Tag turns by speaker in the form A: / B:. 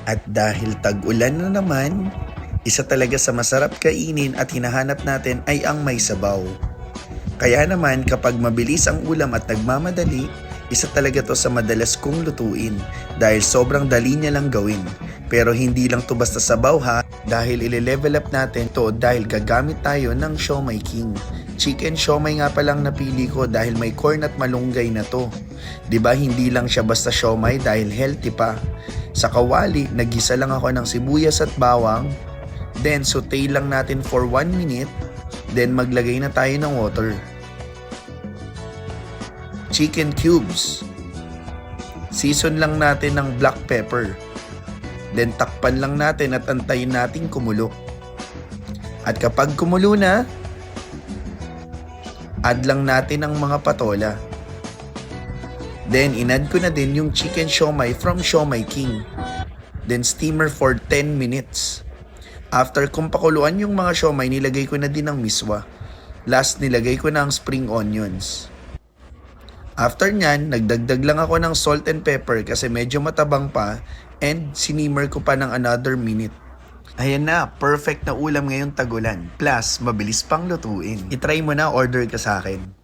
A: At dahil tag-ulan na naman, isa talaga sa masarap kainin at hinahanap natin ay ang may sabaw. Kaya naman kapag mabilis ang ulam at nagmamadali, isa talaga to sa madalas kong lutuin dahil sobrang dali niya lang gawin. Pero hindi lang to basta sabaw ha, dahil ile-level up natin to dahil gagamit tayo ng Siomai King. Chicken siomai nga palang napili ko dahil may corn at malunggay na to. 'Di ba hindi lang siya basta siomai dahil healthy pa. Sa kawali, naggisa lang ako ng sibuyas at bawang. Then saute lang natin for 1 minute. Then maglagay na tayo ng water. Chicken cubes. Season lang natin ng black pepper. Then takpan lang natin at antayin natin kumulo. At kapag kumulo na, add lang natin ang mga patola. Then inadd ko na din yung chicken siomai from Siomai King. Then steamer for 10 minutes. After kong pakuluan yung mga siomai, nilagay ko na din ang miswa. Last, nilagay ko na ang spring onions. After nyan, nagdagdag lang ako ng salt and pepper kasi medyo matabang pa and sinimmer ko pa ng another minute. Ayan na, perfect na ulam ngayong tag-ulan. Plus, mabilis pang lutuin. I-try mo na, order ka sa akin.